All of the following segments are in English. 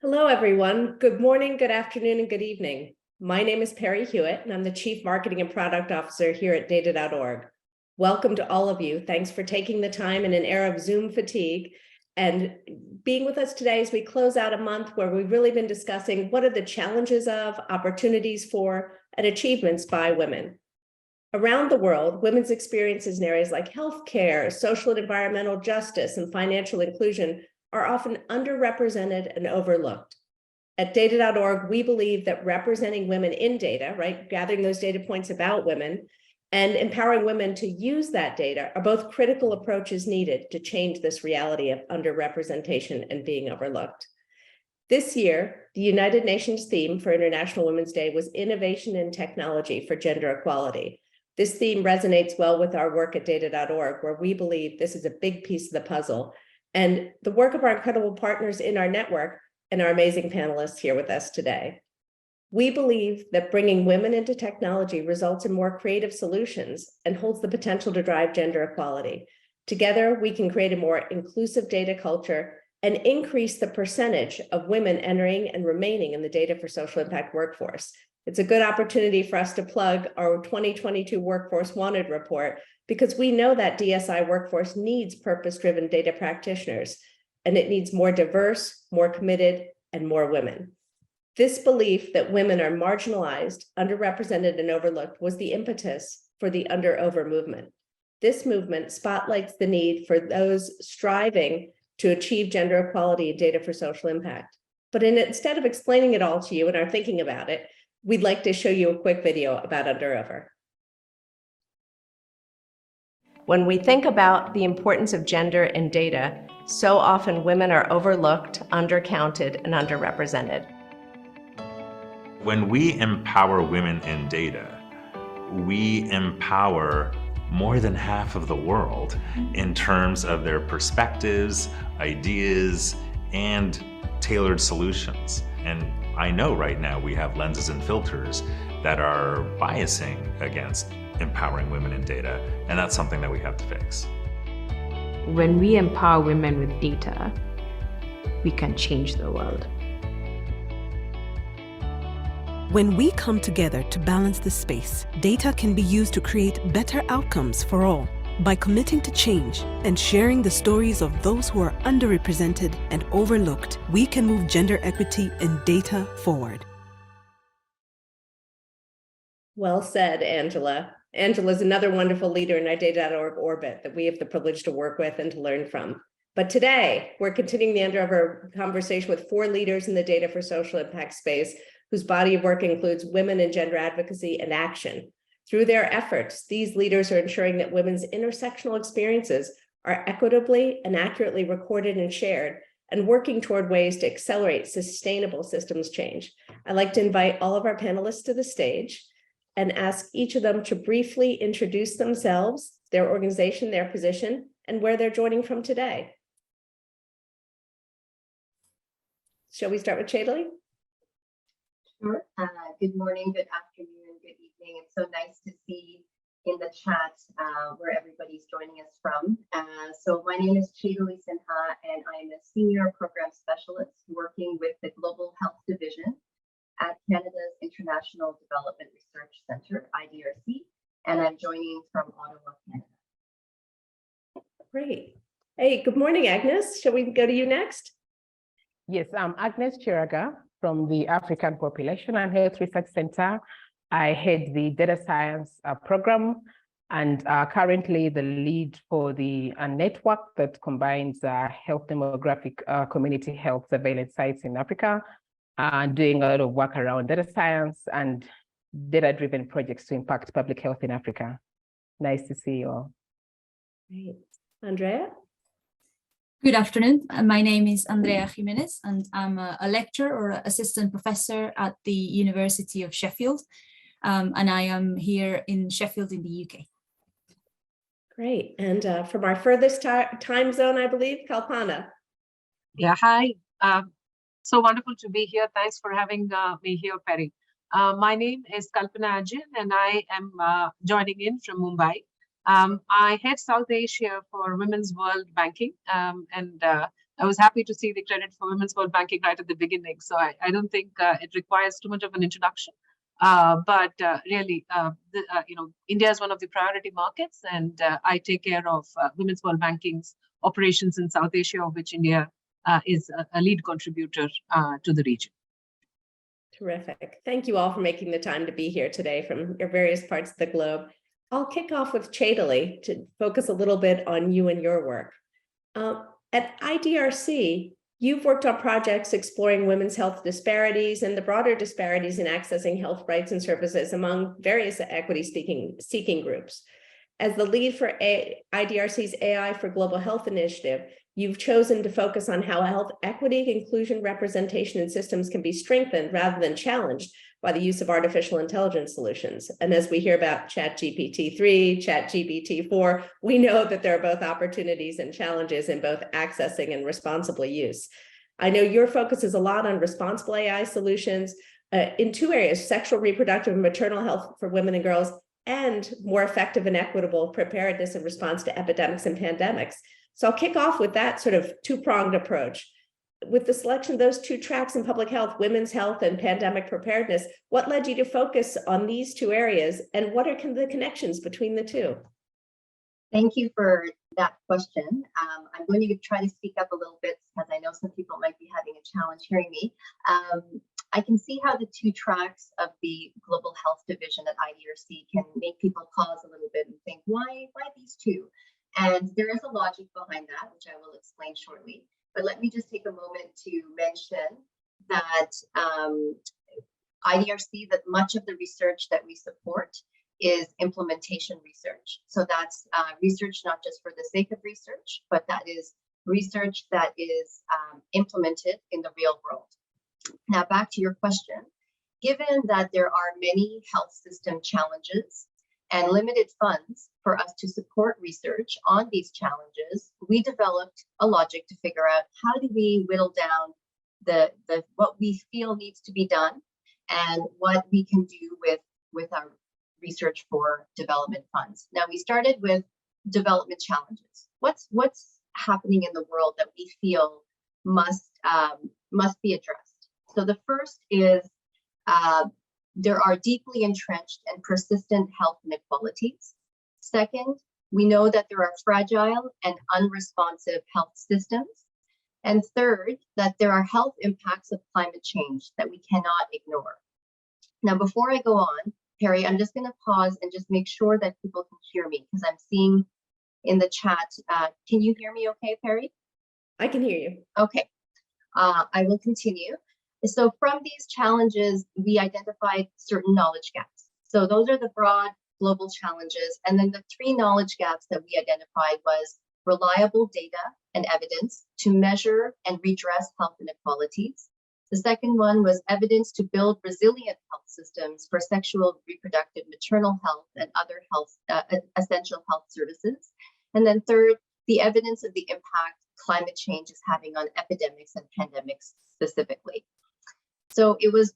Hello, everyone. Good morning, good afternoon, and good evening. My name is Perry Hewitt, and I'm the Chief Marketing and Product Officer here at data.org. Welcome to all of you. Thanks for taking the time in an era of Zoom fatigue and being with us today as we close out a month where we've really been discussing what are the challenges of, opportunities for, and achievements by women. Around the world, women's experiences in areas like healthcare, social and environmental justice, and financial inclusion are often underrepresented and overlooked. At data.org, we believe that representing women in data, right, gathering those data points about women and empowering women to use that data are both critical approaches needed to change this reality of underrepresentation and being overlooked. This year, the United Nations theme for International Women's Day was Innovation in Technology for Gender Equality. This theme resonates well with our work at data.org, where we believe this is a big piece of the puzzle and the work of our incredible partners in our network and our amazing panelists here with us today. We believe that bringing women into technology results in more creative solutions and holds the potential to drive gender equality. Together, we can create a more inclusive data culture and increase the percentage of women entering and remaining in the data for social impact workforce. It's a good opportunity for us to plug our 2022 Workforce Wanted report, because we know that DSI workforce needs purpose-driven data practitioners, and it needs more diverse, more committed, and more women. This belief that women are marginalized, underrepresented, and overlooked was the impetus for the Under-Over movement. This movement spotlights the need for those striving to achieve gender equality in data for social impact. But instead of explaining it all to you and our thinking about it, we'd like to show you a quick video about Under-Over. When we think about the importance of gender in data, so often women are overlooked, undercounted, and underrepresented. When we empower women in data, we empower more than half of the world in terms of their perspectives, ideas, and tailored solutions. And I know right now we have lenses and filters that are biasing against empowering women in data, and that's something that we have to fix. When we empower women with data, we can change the world. When we come together to balance the space, data can be used to create better outcomes for all. By committing to change and sharing the stories of those who are underrepresented and overlooked, we can move gender equity and data forward. Well said, Angela. Angela is another wonderful leader in our data.org orbit that we have the privilege to work with and to learn from. But today, we're continuing the Under-Over conversation with 4 leaders in the data for social impact space, whose body of work includes women in gender advocacy and action. Through their efforts, these leaders are ensuring that women's intersectional experiences are equitably and accurately recorded and shared, and working toward ways to accelerate sustainable systems change. I'd like to invite all of our panelists to the stage and ask each of them to briefly introduce themselves, their organization, their position, and where they're joining from today. Shall we start with Chaitali? Sure. Good morning, good afternoon, good evening. It's so nice to see in the chat where everybody's joining us from. So my name is Chaitali Sinha, and I'm a Senior Program Specialist working with the Global Health Division at Canada's International Development Research Centre, IDRC, and I'm joining from Ottawa, Canada. Great. Hey, good morning, Agnes. Shall we go to you next? Yes, I'm Agnes Chiraga from the African Population and Health Research Center. I head the data science program and currently the lead for the network that combines health demographic community health surveillance sites in Africa, doing a lot of work around data science and data-driven projects to impact public health in Africa. Nice to see you all. Great. Andrea? Good afternoon. My name is Andrea Jimenez, and I'm a lecturer or assistant professor at the University of Sheffield. And I am here in Sheffield in the UK. Great. And from our furthest time zone, I believe, Kalpana. Yeah, hi. So wonderful to be here. Thanks for having me here, Perry. My name is Kalpana Ajin, and I am joining in from Mumbai. I head South Asia for Women's World Banking, and I was happy to see the credit for Women's World Banking right at the beginning. So I don't think it requires too much of an introduction. But really, India is one of the priority markets, and I take care of Women's World Banking's operations in South Asia, of which India is a lead contributor to the region. Terrific. Thank you all for making the time to be here today from your various parts of the globe. I'll kick off with Chaitali to focus a little bit on you and your work. At IDRC, you've worked on projects exploring women's health disparities and the broader disparities in accessing health rights and services among various equity-seeking groups. As the lead for IDRC's AI for Global Health initiative, you've chosen to focus on how health equity, inclusion, representation, and systems can be strengthened rather than challenged by the use of artificial intelligence solutions. And as we hear about ChatGPT-3, ChatGPT-4, we know that there are both opportunities and challenges in both accessing and responsible use. I know your focus is a lot on responsible AI solutions in two areas: sexual, reproductive, and maternal health for women and girls, and more effective and equitable preparedness and response to epidemics and pandemics. So I'll kick off with that sort of two-pronged approach. With the selection of those two tracks in public health, women's health and pandemic preparedness, what led you to focus on these two areas, and what are the connections between the two? Thank you for that question. I'm going to try to speak up a little bit because I know some people might be having a challenge hearing me. I can see how the two tracks of the Global Health Division at IDRC can make people pause a little bit and think, why these two? And there is a logic behind that, which I will explain shortly. But let me just take a moment to mention that IDRC, that much of the research that we support is implementation research. So that's research not just for the sake of research, but that is research that is implemented in the real world. Now, back to your question. Given that there are many health system challenges and limited funds for us to support research on these challenges, we developed a logic to figure out how do we whittle down the what we feel needs to be done and what we can do with our research for development funds. Now, we started with development challenges. What's happening in the world that we feel must be addressed? So the first is there are deeply entrenched and persistent health inequalities. Second, we know that there are fragile and unresponsive health systems. And third, that there are health impacts of climate change that we cannot ignore. Now, before I go on, Perry, I'm just going to pause and just make sure that people can hear me because I'm seeing in the chat. Can you hear me okay, Perry? I can hear you. Okay, I will continue. So from these challenges, we identified certain knowledge gaps. So those are the broad global challenges. And then the three knowledge gaps that we identified was reliable data and evidence to measure and redress health inequalities. The second one was evidence to build resilient health systems for sexual, reproductive, maternal health, and other health essential health services. And then third, the evidence of the impact climate change is having on epidemics and pandemics specifically. So it was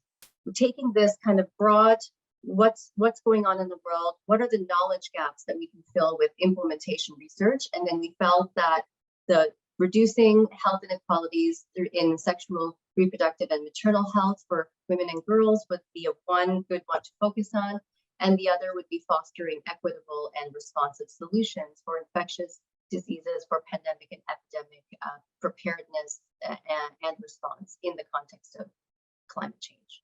taking this kind of broad, what's going on in the world, what are the knowledge gaps that we can fill with implementation research, and then we felt that the reducing health inequalities in sexual, reproductive, and maternal health for women and girls would be one good one to focus on, and the other would be fostering equitable and responsive solutions for infectious diseases, for pandemic and epidemic preparedness and response in the context of climate change.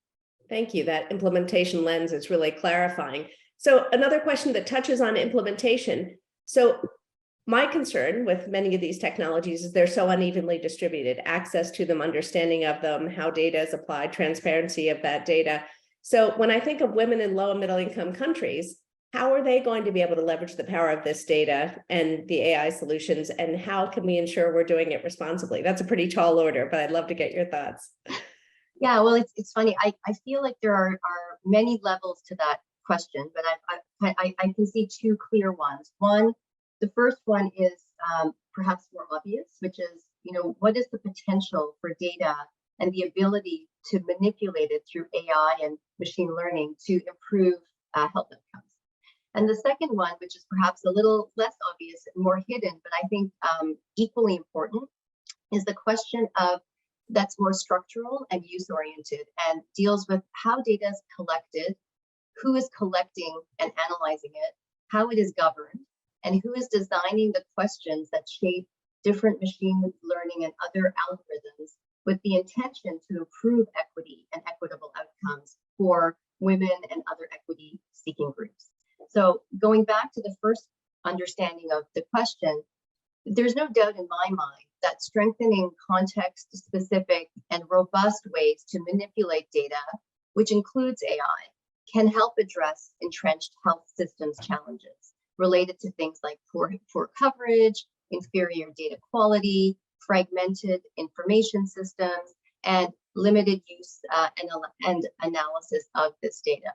Thank you. That implementation lens is really clarifying. So another question that touches on implementation. So my concern with many of these technologies is they're so unevenly distributed, access to them, understanding of them, how data is applied, transparency of that data. So when I think of women in low and middle income countries, how are they going to be able to leverage the power of this data and the AI solutions, and how can we ensure we're doing it responsibly? That's a pretty tall order, but I'd love to get your thoughts. Yeah, well, it's funny. I feel like there are many levels to that question, but I can see two clear ones. One, the first one is perhaps more obvious, which is, what is the potential for data and the ability to manipulate it through AI and machine learning to improve health outcomes. And the second one, which is perhaps a little less obvious and more hidden, but I think equally important, is the question of that's more structural and use-oriented and deals with how data is collected, who is collecting and analyzing it, how it is governed, and who is designing the questions that shape different machine learning and other algorithms with the intention to improve equity and equitable outcomes for women and other equity-seeking groups. So going back to the first understanding of the question, there's no doubt in my mind that strengthening context-specific and robust ways to manipulate data, which includes AI, can help address entrenched health systems challenges related to things like poor coverage, inferior data quality, fragmented information systems, and limited use and analysis of this data.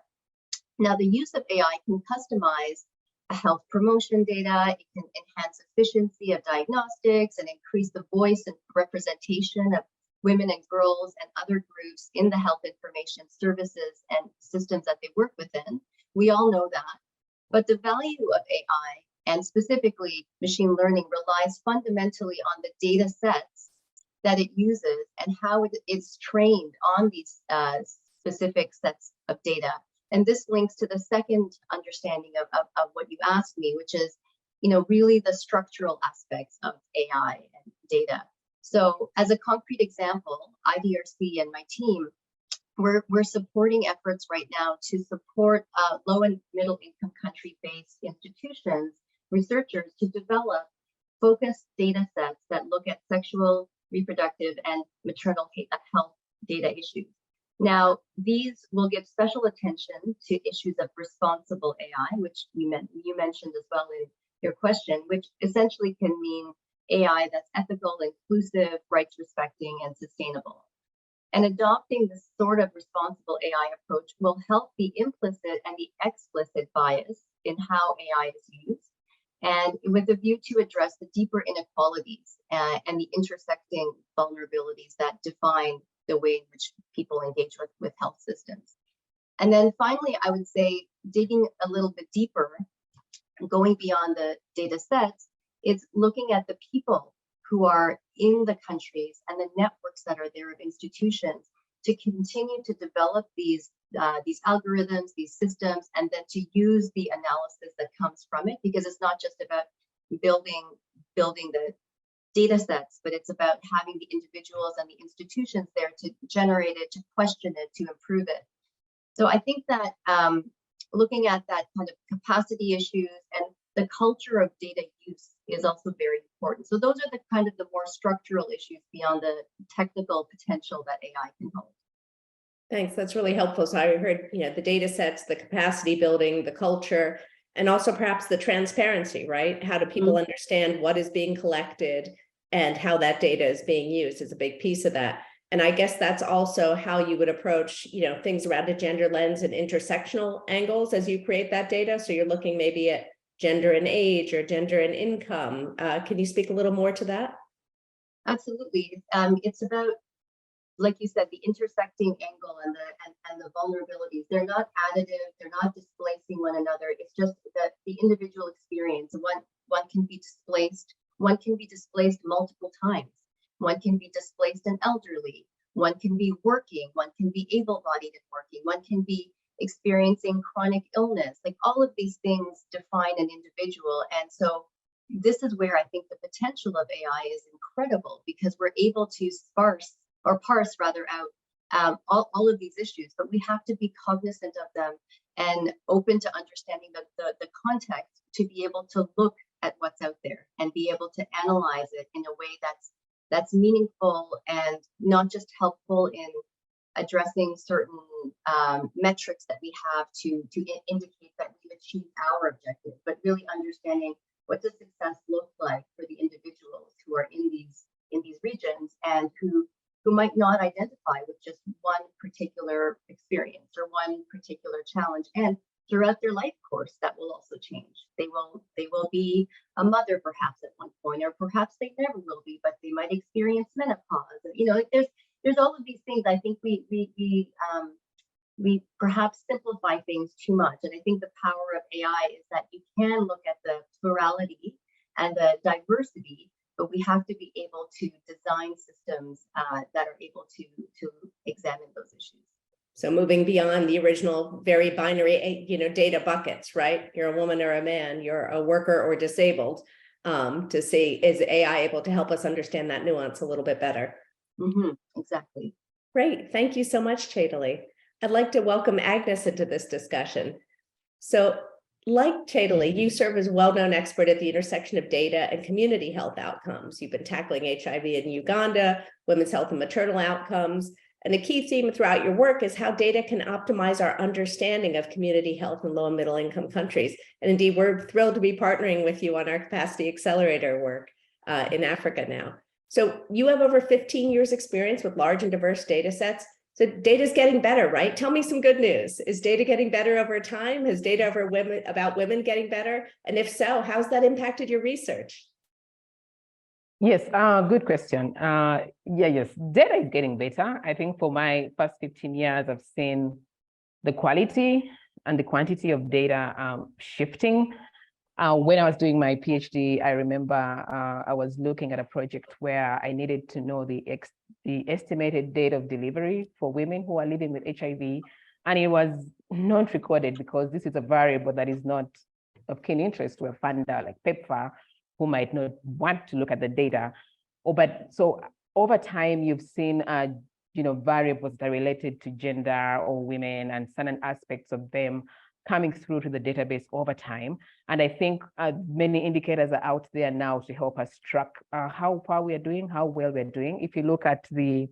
Now, the use of AI can customize health promotion data, it can enhance efficiency of diagnostics and increase the voice and representation of women and girls and other groups in the health information services and systems that they work within. We all know that. But the value of AI, and specifically machine learning, relies fundamentally on the data sets that it uses and how it is trained on these specific sets of data. And this links to the second understanding of what you asked me, which is, really the structural aspects of AI and data. So as a concrete example, IDRC and my team, we're supporting efforts right now to support low and middle income country-based institutions, researchers to develop focused data sets that look at sexual, reproductive, and maternal health data issues. Now, these will give special attention to issues of responsible AI, which you mentioned as well in your question, which essentially can mean AI that's ethical, inclusive, rights respecting, and sustainable. And adopting this sort of responsible AI approach will help the implicit and the explicit bias in how AI is used, and with a view to address the deeper inequalities and the intersecting vulnerabilities that define the way in which people engage with health systems. And then finally, I would say digging a little bit deeper, going beyond the data sets, is looking at the people who are in the countries and the networks that are there of institutions to continue to develop these algorithms, these systems, and then to use the analysis that comes from it, because it's not just about building the data sets, but it's about having the individuals and the institutions there to generate it, to question it, to improve it. So I think that looking at that kind of capacity issues and the culture of data use is also very important. So those are the kind of the more structural issues beyond the technical potential that AI can hold. Thanks, that's really helpful. So I heard, the data sets, the capacity building, the culture, and also perhaps the transparency, right? How do people understand what is being collected and how that data is being used is a big piece of that. And I guess that's also how you would approach, things around a gender lens and intersectional angles as you create that data. So you're looking maybe at gender and age or gender and income. Can you speak a little more to that? Absolutely. It's about, like you said, the intersecting angle and the vulnerabilities. They're not additive. They're not displacing one another. It's just that the individual experience. One can be displaced. One can be displaced multiple times. One can be displaced and elderly. One can be working. One can be able-bodied and working. One can be experiencing chronic illness. Like all of these things define an individual. And so this is where I think the potential of AI is incredible, because we're able to parse out all of these issues, but we have to be cognizant of them and open to understanding the context to be able to look at what's out there and be able to analyze it in a way that's meaningful and not just helpful in addressing certain metrics that we have to indicate that we've achieved our objective, but really understanding what does success look like for the individuals who are in these regions and who might not identify with just one particular experience or one particular challenge. And throughout their life course, that will also change. They will be a mother perhaps at one point, or perhaps they never will be, but they might experience menopause. There's all of these things. I think we perhaps simplify things too much. And I think the power of AI is that you can look at the plurality and the diversity, but we have to be able to design design systems that are able to examine those issues. So moving beyond the original very binary, data buckets, right? You're a woman or a man, you're a worker or disabled, to see, is AI able to help us understand that nuance a little bit better? Exactly. Great. Thank you so much, Chaitali. I'd like to welcome Agnes into this discussion. So like Chaitali, you serve as a well-known expert at the intersection of data and community health outcomes. You've been tackling HIV in Uganda, women's health and maternal outcomes, and a key theme throughout your work is how data can optimize our understanding of community health in low and middle income countries. And indeed, we're thrilled to be partnering with you on our Capacity Accelerator work in Africa now. So you have over 15 years experience with large and diverse data sets. So data is getting better, right? Tell me some good news. Is data getting better over time? Has data about women getting better? And if so, how's that impacted your research? Yes, good question. Yes, data is getting better. I think for my past 15 years, I've seen the quality and the quantity of data shifting. When I was doing my PhD, I remember I was looking at a project where I needed to know the estimated date of delivery for women who are living with HIV, and it was not recorded because this is a variable that is not of keen interest to a funder like PEPFAR, who might not want to look at the data. But so over time, you've seen variables that are related to gender or women and certain aspects of them coming through to the database over time. And I think many indicators are out there now to help us track how far we are doing, how well we're doing. If you look at the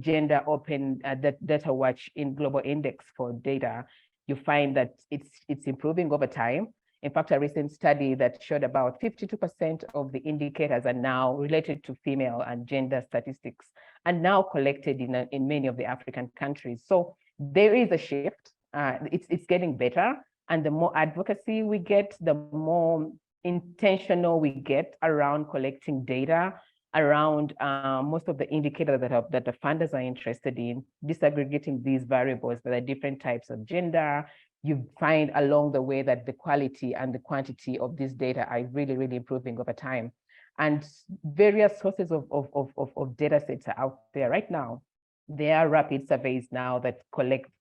Gender Open Data Watch in Global Index for data, you find that it's improving over time. In fact, a recent study that showed about 52% of the indicators are now related to female and gender statistics and now collected in many of the African countries. So there is a shift. It's getting better, and the more advocacy we get, the more intentional we get around collecting data around most of the indicators that the funders are interested in, disaggregating these variables that are different types of gender. You find along the way that the quality and the quantity of this data are really, really improving over time. And various sources of data sets are out there right now. There are rapid surveys now that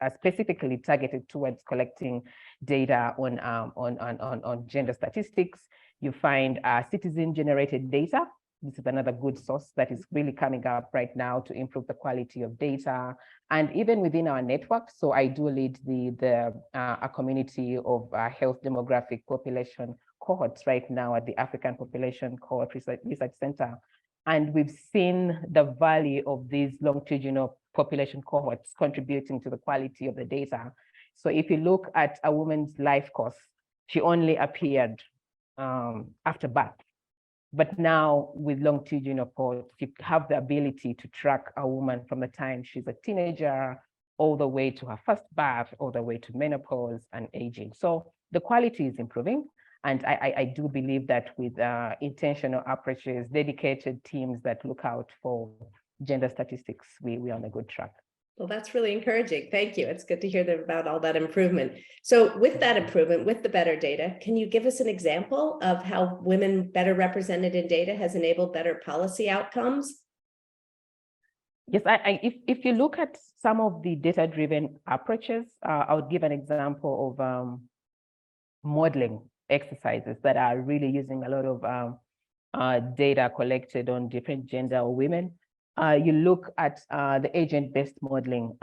are specifically targeted towards collecting data on gender statistics. You find citizen-generated data. This is another good source that is really coming up right now to improve the quality of data. And even within our network, so I do lead a community of health demographic population cohorts right now at the African Population Cohort Research Center. And we've seen the value of these longitudinal population cohorts contributing to the quality of the data. So if you look at a woman's life course, she only appeared after birth. But now with longitudinal cohorts, you have the ability to track a woman from the time she's a teenager, all the way to her first birth, all the way to menopause and aging. So the quality is improving. And I do believe that with intentional approaches, dedicated teams that look out for gender statistics, we're on a good track. Well, that's really encouraging. Thank you. It's good to hear about all that improvement. So with that improvement, with the better data, can you give us an example of how women better represented in data has enabled better policy outcomes? Yes, if you look at some of the data-driven approaches, I would give an example of modeling exercises that are really using a lot of data collected on different gender or women. You look at the agent-based modeling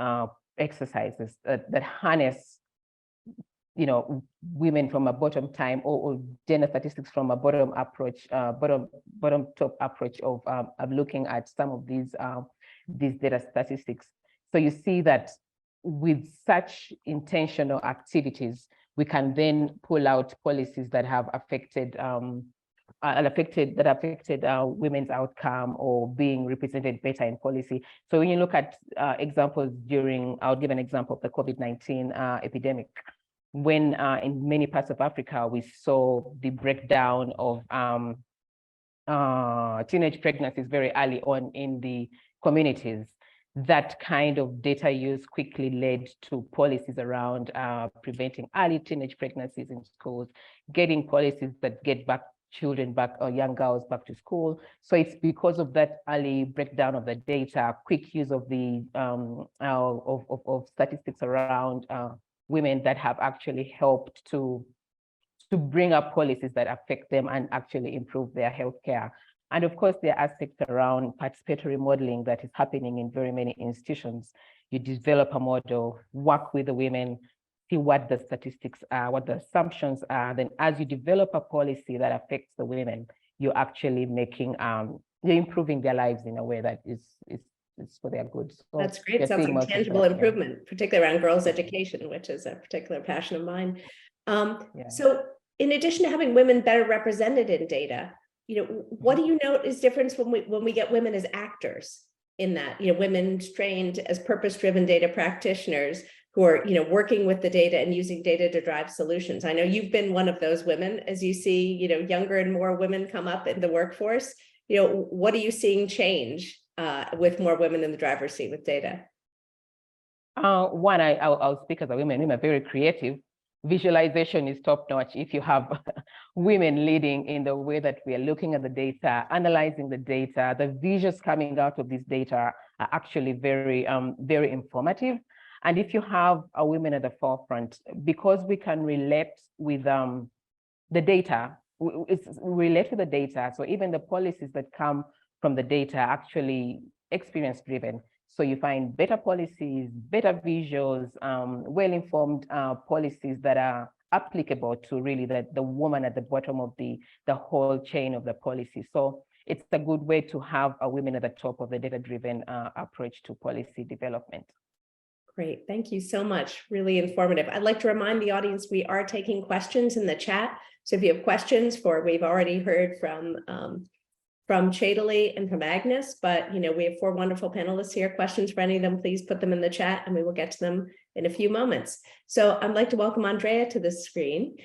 exercises that harness, women from a bottom-time or gender statistics from a bottom approach, bottom-top approach of looking at some of these data statistics. So you see that with such intentional activities, we can then pull out policies that have affected women's outcome or being represented better in policy. So when you look at examples I'll give an example of the COVID-19 epidemic, when in many parts of Africa, we saw the breakdown of teenage pregnancies very early on in the communities. That kind of data use quickly led to policies around preventing early teenage pregnancies in schools, getting policies that get back children back or young girls back to school. So it's because of that early breakdown of the data, quick use of the of statistics around women that have actually helped to bring up policies that affect them and actually improve their healthcare. And of course, there are aspects around participatory modeling that is happening in very many institutions. You develop a model, work with the women, see what the statistics are, what the assumptions are. Then as you develop a policy that affects the women, you're actually making, you're improving their lives in a way that is for their good. So that's great. Sounds like tangible improvement, particularly around girls' education, which is a particular passion of mine. So in addition to having women better represented in data, what do you note is difference when we get women as actors in that, women trained as purpose-driven data practitioners who are, working with the data and using data to drive solutions? I know you've been one of those women as you see, younger and more women come up in the workforce. What are you seeing change with more women in the driver's seat with data? One, I'll speak as a woman. Women are very creative. Visualization is top notch. If you have women leading in the way that we are looking at the data, analyzing the data, the visuals coming out of this data are actually very, very informative. And if you have a women at the forefront, because we can relate with the data, relate to the data. So even the policies that come from the data are actually experience driven. So you find better policies, better visuals, well-informed policies that are applicable to really the woman at the bottom of the whole chain of the policy. So it's a good way to have a women at the top of the data-driven approach to policy development. Great, thank you so much. Really informative. I'd like to remind the audience we are taking questions in the chat. So if you have questions we've already heard from Chedali and from Agnes, but we have 4 wonderful panelists here. Questions for any of them, please put them in the chat and we will get to them in a few moments. So I'd like to welcome Andrea to the screen.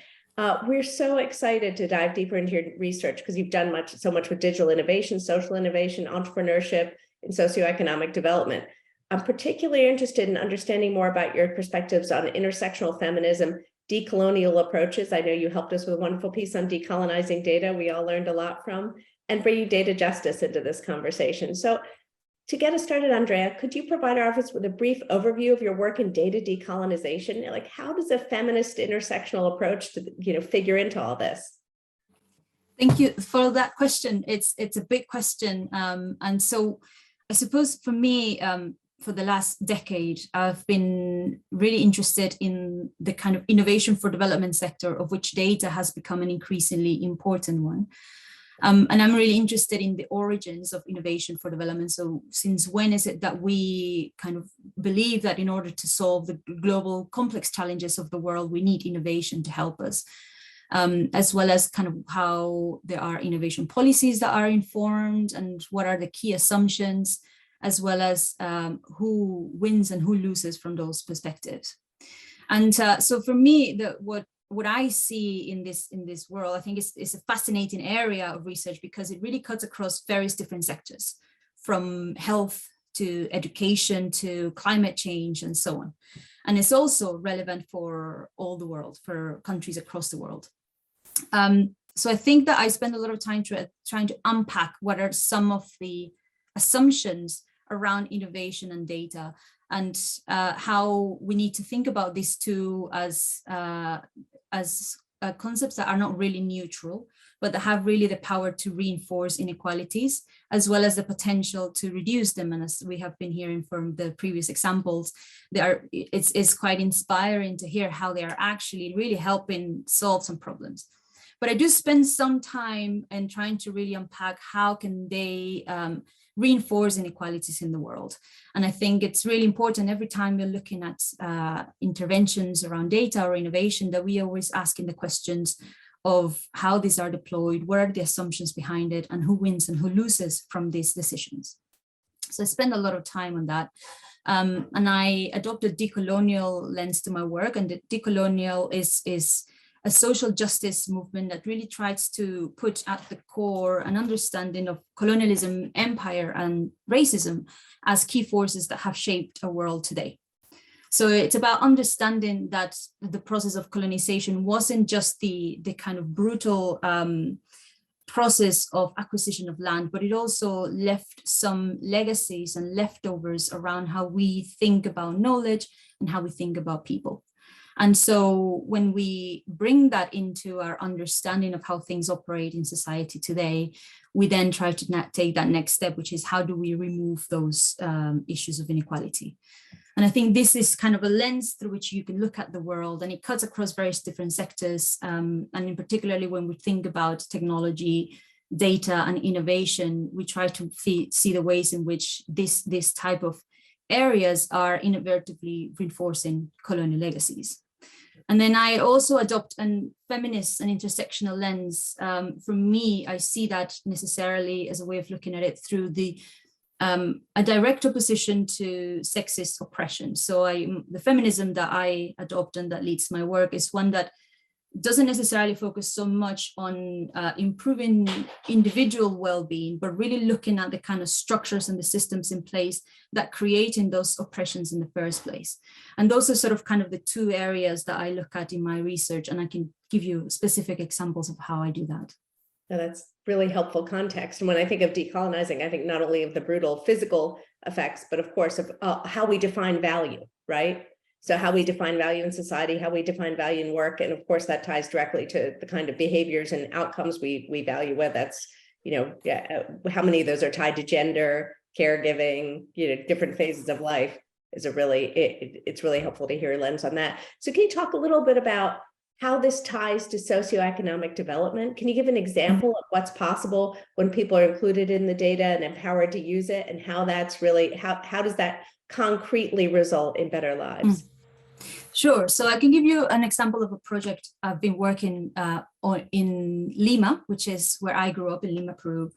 We're so excited to dive deeper into your research because you've done so much with digital innovation, social innovation, entrepreneurship, and socioeconomic development. I'm particularly interested in understanding more about your perspectives on intersectional feminism, decolonial approaches. I know you helped us with a wonderful piece on decolonizing data we all learned a lot from, and bringing data justice into this conversation. So to get us started, Andrea, could you provide our office with a brief overview of your work in data decolonization? Like, how does a feminist intersectional approach to, figure into all this? Thank you for that question. It's a big question. And so I suppose for me, for the last decade, I've been really interested in the kind of innovation for development sector, of which data has become an increasingly important one. And I'm really interested in the origins of innovation for development. So since when is it that we kind of believe that in order to solve the global complex challenges of the world, we need innovation to help us, as well as kind of how there are innovation policies that are informed and what are the key assumptions, as well as who wins and who loses from those perspectives. And so for me, what I see in this world, I think is a fascinating area of research because it really cuts across various different sectors, from health to education to climate change and so on. And it's also relevant for all the world, for countries across the world. So I think that I spend a lot of time trying to unpack what are some of the assumptions around innovation and data, and how we need to think about these two as concepts that are not really neutral, but that have really the power to reinforce inequalities, as well as the potential to reduce them. And as we have been hearing from the previous examples, it's quite inspiring to hear how they are actually really helping solve some problems. But I do spend some time in trying to really unpack how can they reinforce inequalities in the world. And I think it's really important every time we're looking at interventions around data or innovation that we always asking the questions of how these are deployed, what are the assumptions behind it, and who wins and who loses from these decisions. So I spend a lot of time on that. And I adopted decolonial lens to my work, and the decolonial is a social justice movement that really tries to put at the core an understanding of colonialism, empire, and racism as key forces that have shaped our world today. So it's about understanding that the process of colonization wasn't just the kind of brutal process of acquisition of land, but it also left some legacies and leftovers around how we think about knowledge and how we think about people. And so when we bring that into our understanding of how things operate in society today, we then try to take that next step, which is how do we remove those issues of inequality? And I think this is kind of a lens through which you can look at the world, and it cuts across various different sectors. And in particularly when we think about technology, data and innovation, we try to see the ways in which this type of areas are inadvertently reinforcing colonial legacies. And then I also adopt a feminist and intersectional lens. For me, I see that necessarily as a way of looking at it through a direct opposition to sexist oppression. So the feminism that I adopt and that leads my work is one that doesn't necessarily focus so much on improving individual well-being, but really looking at the kind of structures and the systems in place that creating those oppressions in the first place. And those are sort of kind of the two areas that I look at in my research, and I can give you specific examples of how I do that. Now, that's really helpful context. And when I think of decolonizing, I think not only of the brutal physical effects, but of course of how we define value, right? So how we define value in society, how we define value in work. And of course, that ties directly to the kind of behaviors and outcomes we value, whether that's, how many of those are tied to gender, caregiving, different phases of life is it's really helpful to hear a lens on that. So can you talk a little bit about how this ties to socioeconomic development? Can you give an example of what's possible when people are included in the data and empowered to use it, and how that's really, how does that concretely result in better lives? Sure. So I can give you an example of a project I've been working on in Lima, which is where I grew up, in Lima, Peru.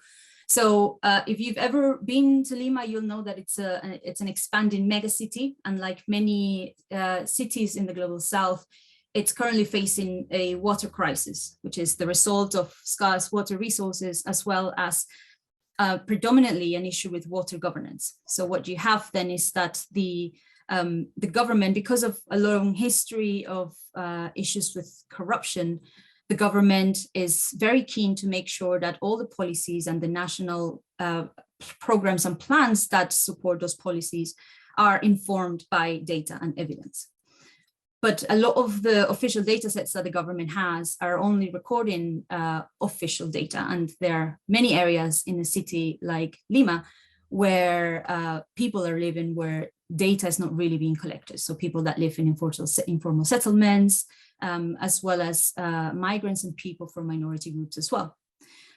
So if you've ever been to Lima, you'll know that it's an expanding megacity, and like many cities in the global south, it's currently facing a water crisis, which is the result of scarce water resources, as well as predominantly an issue with water governance. So what you have then is that the government, because of a long history of issues with corruption, the government is very keen to make sure that all the policies and the national programs and plans that support those policies are informed by data and evidence. But a lot of the official data sets that the government has are only recording official data. And there are many areas in a city like Lima where people are living where data is not really being collected. So people that live in informal settlements, as well as migrants and people from minority groups as well.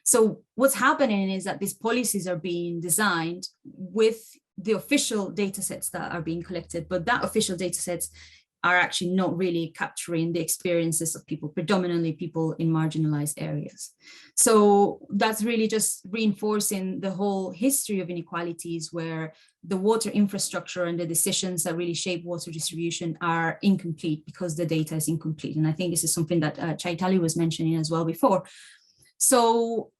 So what's happening is that these policies are being designed with the official data sets that are being collected, but that official data sets are actually not really capturing the experiences of people, predominantly people in marginalized areas. So that's really just reinforcing the whole history of inequalities, where the water infrastructure and the decisions that really shape water distribution are incomplete because the data is incomplete. And I think this is something that Chaitali was mentioning as well before. So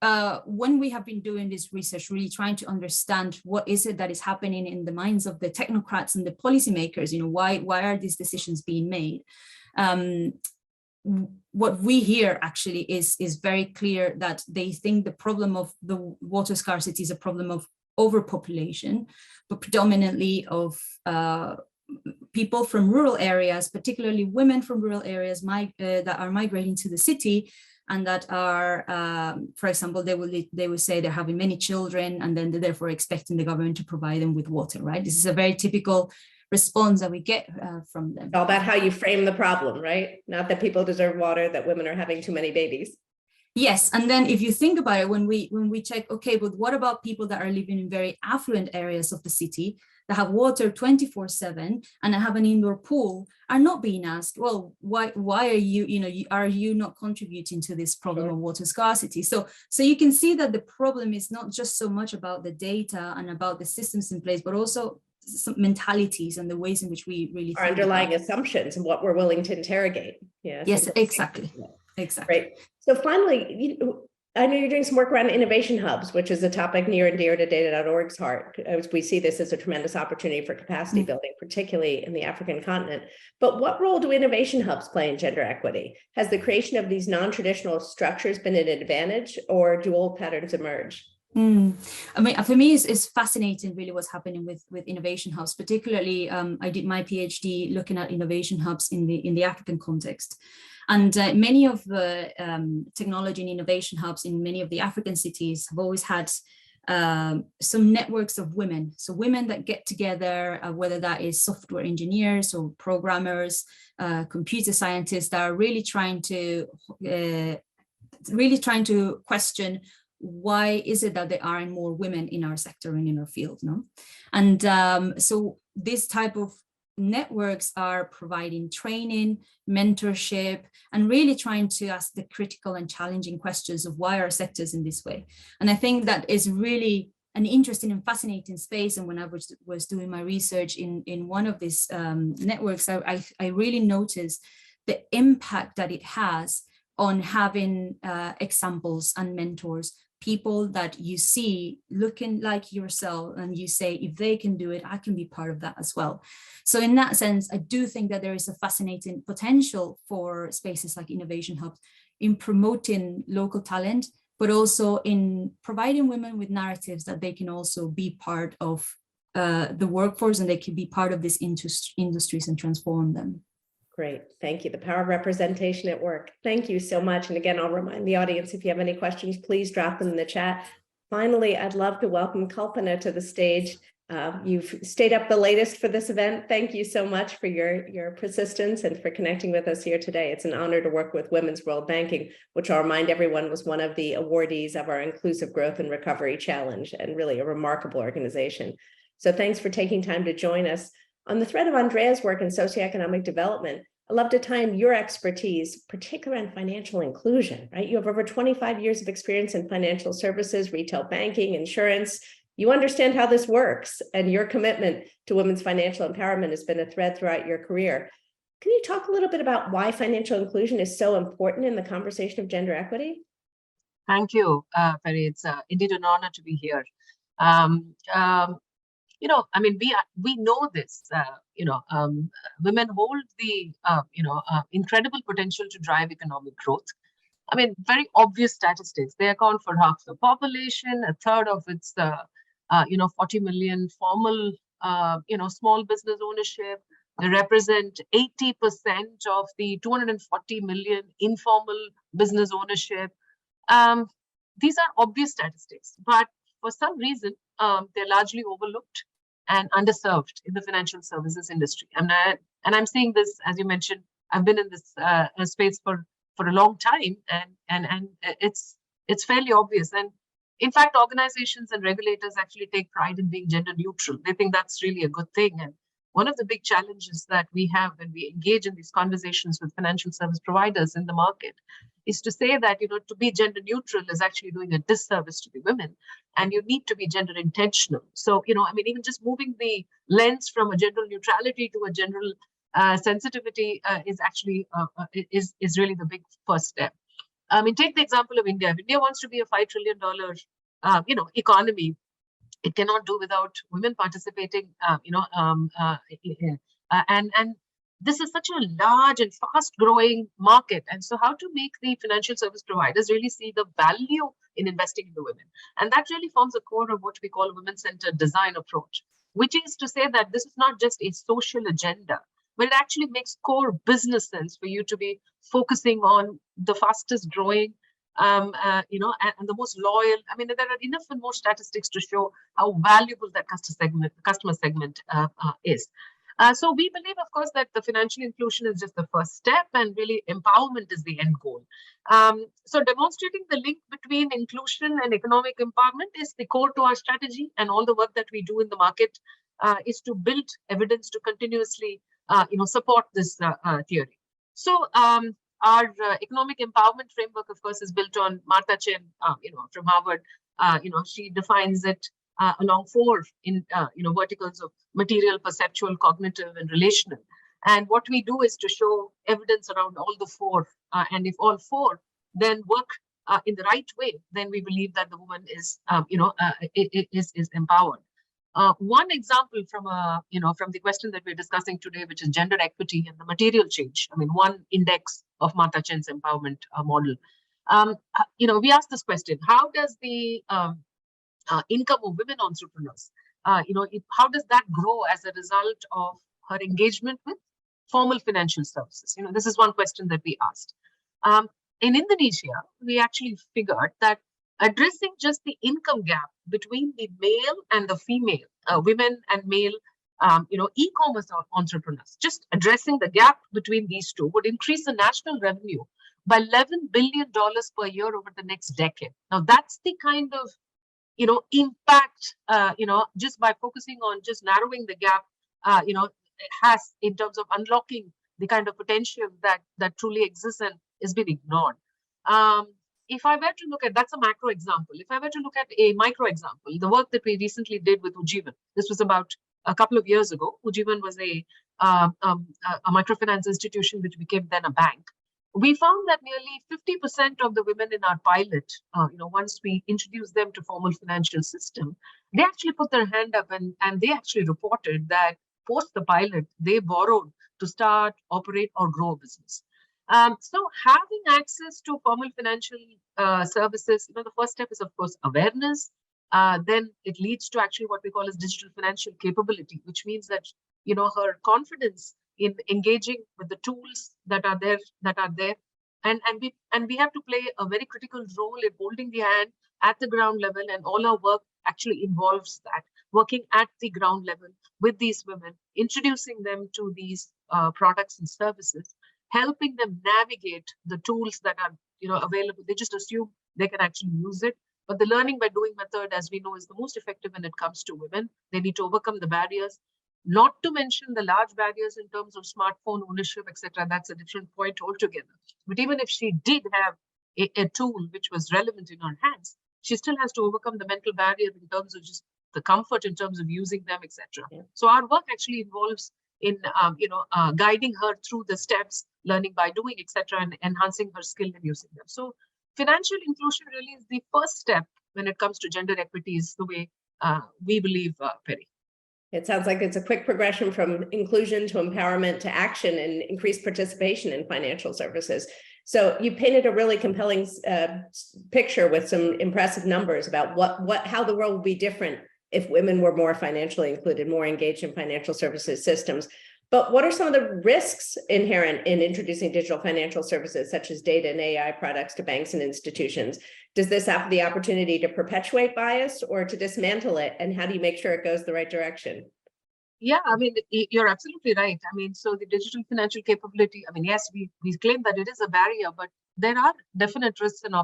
when we have been doing this research, really trying to understand what is it that is happening in the minds of the technocrats and the policymakers, why are these decisions being made? What we hear actually is very clear that they think the problem of the water scarcity is a problem of overpopulation, but predominantly of people from rural areas, particularly women from rural areas that are migrating to the city, and that are, for example, they will say they're having many children, and then they're therefore expecting the government to provide them with water, right? This is a very typical response that we get from them. All about how you frame the problem, right? Not that people deserve water, that women are having too many babies. Yes, and then if you think about it, when we check, okay, but what about people that are living in very affluent areas of the city that have water 24/7 and have an indoor pool, are not being asked, well, why are you not contributing to this problem of water scarcity? So you can see that the problem is not just so much about the data and about the systems in place, but also some mentalities and the ways in which we really our underlying assumptions and what we're willing to interrogate. Yes, exactly. Exactly. Great. So finally, I know you're doing some work around innovation hubs, which is a topic near and dear to data.org's heart. We see this as a tremendous opportunity for capacity building, particularly in the African continent. But what role do innovation hubs play in gender equity? Has the creation of these non-traditional structures been an advantage, or do old patterns emerge? I mean, for me, it's fascinating really what's happening with innovation hubs. Particularly, I did my PhD looking at innovation hubs in the African context. And many of the technology and innovation hubs in many of the African cities have always had some networks of women. So women that get together, whether that is software engineers or programmers, computer scientists, that are really trying to question why is it that there aren't more women in our sector and in our field, no? And so this type of networks are providing training, mentorship, and really trying to ask the critical and challenging questions of why our sector is in this way. And I think that is really an interesting and fascinating space. And when I was doing my research in one of these networks, I really noticed the impact that it has on having examples and mentors, people that you see looking like yourself, and you say, if they can do it, I can be part of that as well. So in that sense, I do think that there is a fascinating potential for spaces like innovation hubs in promoting local talent, but also in providing women with narratives that they can also be part of the workforce, and they can be part of these industries and transform them. Great. Thank you. The power of representation at work. Thank you so much. And again, I'll remind the audience, if you have any questions, please drop them in the chat. Finally, I'd love to welcome Kalpana to the stage. You've stayed up the latest for this event. Thank you so much for your persistence and for connecting with us here today. It's an honor to work with Women's World Banking, which I'll remind everyone was one of the awardees of our Inclusive Growth and Recovery Challenge, and really a remarkable organization. So thanks for taking time to join us. On the thread of Andrea's work in socioeconomic development, I'd love to tie in your expertise, particularly in financial inclusion, right? You have over 25 years of experience in financial services, retail banking, insurance. You understand how this works, and your commitment to women's financial empowerment has been a thread throughout your career. Can you talk a little bit about why financial inclusion is so important in the conversation of gender equity? Thank you, Perry. It's indeed an honor to be here. I mean, we know this. Women hold the incredible potential to drive economic growth. I mean, very obvious statistics. They account for half the population, a third of its 40 million formal small business ownership. They represent 80% of the 240 million informal business ownership. These are obvious statistics, but for some reason, they're largely overlooked and underserved in the financial services industry. And I'm seeing this, as you mentioned, I've been in this space for a long time, and it's fairly obvious. And in fact, organizations and regulators actually take pride in being gender neutral. They think that's really a good thing. And one of the big challenges that we have when we engage in these conversations with financial service providers in the market is to say that, to be gender neutral is actually doing a disservice to the women, and you need to be gender intentional. So, even just moving the lens from a gender neutrality to a general sensitivity is actually is really the big first step. Take the example of India. If India wants to be a $5 trillion, economy, it cannot do without women participating, and this is such a large and fast growing market. And so how to make the financial service providers really see the value in investing in the women? And that really forms a core of what we call a women-centered design approach, which is to say that this is not just a social agenda, but it actually makes core business sense for you to be focusing on the fastest growing, and the most loyal. I mean, there are enough and more statistics to show how valuable that customer segment is. So we believe, of course, that the financial inclusion is just the first step, and really empowerment is the end goal. So demonstrating the link between inclusion and economic empowerment is the core to our strategy, and all the work that we do in the market is to build evidence to continuously support this theory. So our economic empowerment framework, of course, is built on Martha Chen, from Harvard. She defines it along four verticals of material, perceptual, cognitive, and relational. And what we do is to show evidence around all the four, and if all four then work in the right way, then we believe that the woman is, is empowered. One example from from the question that we're discussing today, which is gender equity and the material change. I mean, one index of Mata Chen's empowerment model. We asked this question: how does the income of women entrepreneurs, how does that grow as a result of her engagement with formal financial services? This is one question that we asked. In Indonesia, we actually figured that addressing just the income gap between the male and the female, women and male, e-commerce entrepreneurs, just addressing the gap between these two would increase the national revenue by $11 billion per year over the next decade. Now, that's the kind of, impact, just by focusing on just narrowing the gap, it has in terms of unlocking the kind of potential that truly exists and is being ignored. If I were to look at, that's a macro example. If I were to look at a micro example, the work that we recently did with Ujjivan, this was about a couple of years ago. Ujjivan was a microfinance institution which became then a bank. We found that nearly 50% of the women in our pilot, once we introduced them to formal financial system, they actually put their hand up and they actually reported that post the pilot, they borrowed to start, operate, or grow a business. So having access to formal financial services, the first step is, of course, awareness. Then it leads to actually what we call as digital financial capability, which means that, her confidence in engaging with the tools that are there, and we have to play a very critical role in holding the hand at the ground level, and all our work actually involves that, working at the ground level with these women, introducing them to these products and services, helping them navigate the tools that are available. They just assume they can actually use it. But the learning by doing method, as we know, is the most effective when it comes to women. They need to overcome the barriers, not to mention the large barriers in terms of smartphone ownership, etc. That's a different point altogether. But even if she did have a tool which was relevant in her hands, she still has to overcome the mental barrier in terms of just the comfort in terms of using them, etc. Yeah. So our work actually involves in guiding her through the steps, learning by doing, etc., and enhancing her skill in using them. So financial inclusion really is the first step when it comes to gender equity, is the way we believe, Perry. It sounds like it's a quick progression from inclusion to empowerment to action and increased participation in financial services. So you painted a really compelling picture with some impressive numbers about how the world would be different if women were more financially included, more engaged in financial services systems. But what are some of the risks inherent in introducing digital financial services, such as data and AI products, to banks and institutions? Does this have the opportunity to perpetuate bias or to dismantle it? And how do you make sure it goes the right direction? Yeah, I mean, you're absolutely right. I mean, so the digital financial capability, I mean, yes, we claim that it is a barrier, but there are definite risks and,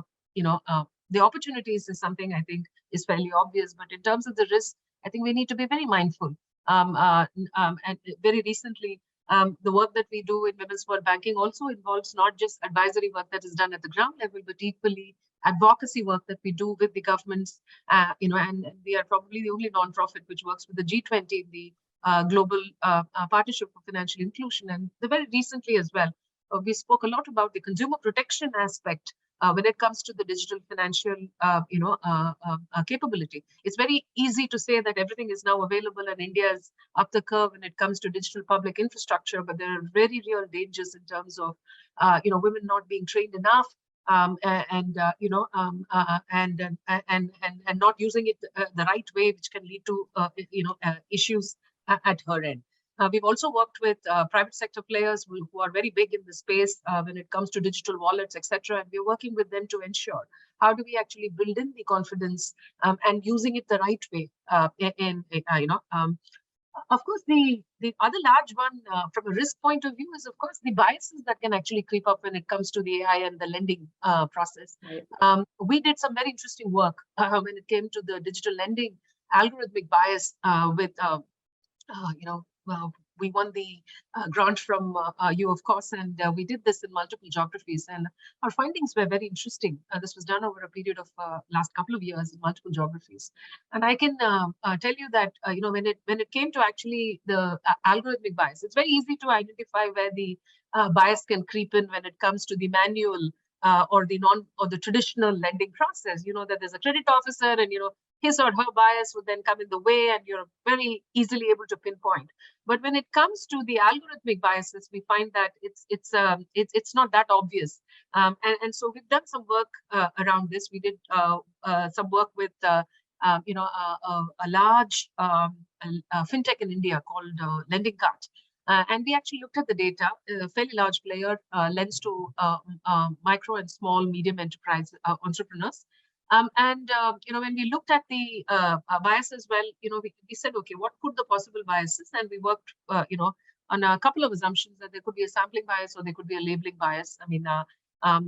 the opportunities is something I think is fairly obvious. But in terms of the risk, I think we need to be very mindful. And very recently, the work that we do in Women's World Banking also involves not just advisory work that is done at the ground level, but equally advocacy work that we do with the governments, and we are probably the only nonprofit which works with the G20, the Global Partnership for Financial Inclusion. And very recently as well, we spoke a lot about the consumer protection aspect when it comes to the digital financial, capability. It's very easy to say that everything is now available and India is up the curve when it comes to digital public infrastructure, but there are very real dangers in terms of, women not being trained enough, and not using it the right way, which can lead to, issues at her end. We've also worked with private sector players who are very big in the space when it comes to digital wallets, etc. And we're working with them to ensure how do we actually build in the confidence and using it the right way. Of course, the other large one from a risk point of view is, of course, the biases that can actually creep up when it comes to the AI and the lending process. Right. We did some very interesting work when it came to the digital lending algorithmic bias with, we won the grant from you, of course, and we did this in multiple geographies. And our findings were very interesting. This was done over a period of last couple of years in multiple geographies. And I can tell you that, when it came to actually the algorithmic bias, it's very easy to identify where the bias can creep in when it comes to the manual or the traditional lending process. You know that there's a credit officer, and his or her bias would then come in the way, and you're very easily able to pinpoint. But when it comes to the algorithmic biases, we find that it's not that obvious. And so we've done some work around this. We did some work with a large fintech in India called Lending Cart. And we actually looked at the data. A fairly large player lends to micro and small, medium enterprise entrepreneurs. When we looked at the biases, well, we said, okay, what could the possible biases? And we worked, on a couple of assumptions that there could be a sampling bias or there could be a labeling bias. I mean,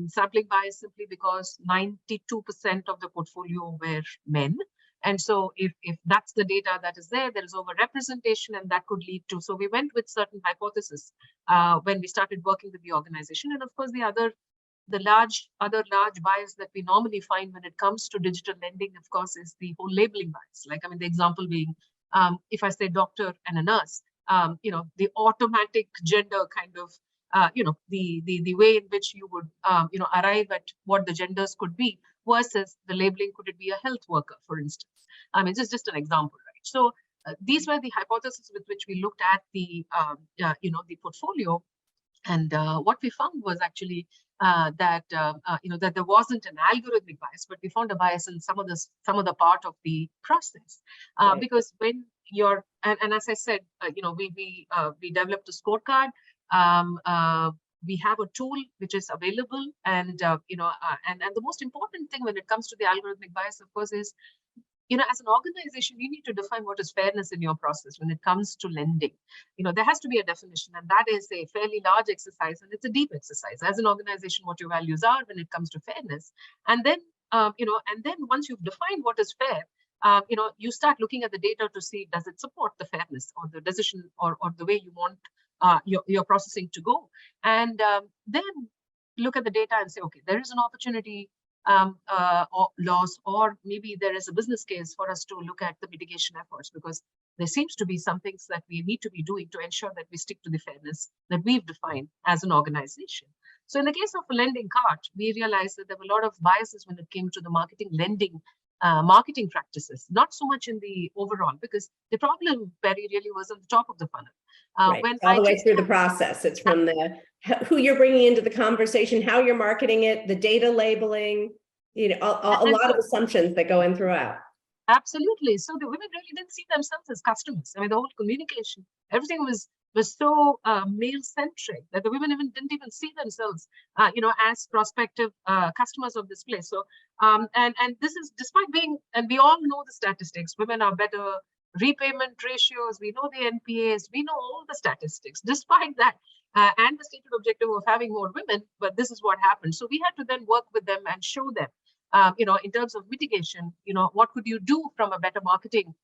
sampling bias simply because 92% of the portfolio were men. And so if that's the data that is there, there is overrepresentation, and that could lead to, so we went with certain hypotheses when we started working with the organization. And of course, the other large bias that we normally find when it comes to digital lending, of course, is the whole labeling bias. Like, I mean, the example being, if I say doctor and a nurse, the automatic gender kind of, the way in which you would, arrive at what the genders could be versus the labeling, could it be a health worker, for instance? I mean, this is just an example, right? So these were the hypotheses with which we looked at the, the portfolio. And what we found was actually that there wasn't an algorithmic bias, but we found a bias in some of the part of the process. Right. Because when you're, and as I said, we developed a scorecard. We have a tool which is available, and the most important thing when it comes to the algorithmic bias, of course, is, as an organization, you need to define what is fairness in your process when it comes to lending. There has to be a definition, and that is a fairly large exercise, and it's a deep exercise. As an organization, what your values are when it comes to fairness, and then once you've defined what is fair, you start looking at the data to see, does it support the fairness or the decision or the way you want your processing to go, and then look at the data and say, okay, there is an opportunity or loss, or maybe there is a business case for us to look at the mitigation efforts, because there seems to be some things that we need to be doing to ensure that we stick to the fairness that we've defined as an organization. So in the case of a Lending Cart, we realized that there were a lot of biases when it came to the marketing practices, not so much in the overall, because the problem very really was on the top of the funnel. Right. All the way through the process. It's from who you're bringing into the conversation, how you're marketing it, the data labeling, a lot of assumptions that go in throughout. Absolutely. So the women really didn't see themselves as customers. I mean, the whole communication, everything was so male-centric that the women didn't even see themselves, as prospective customers of this place. So, and this is despite being, and we all know the statistics, women are better repayment ratios, we know the NPAs, we know all the statistics. Despite that, and the stated objective of having more women, but this is what happened. So we had to then work with them and show them, in terms of mitigation, what could you do from a better marketing,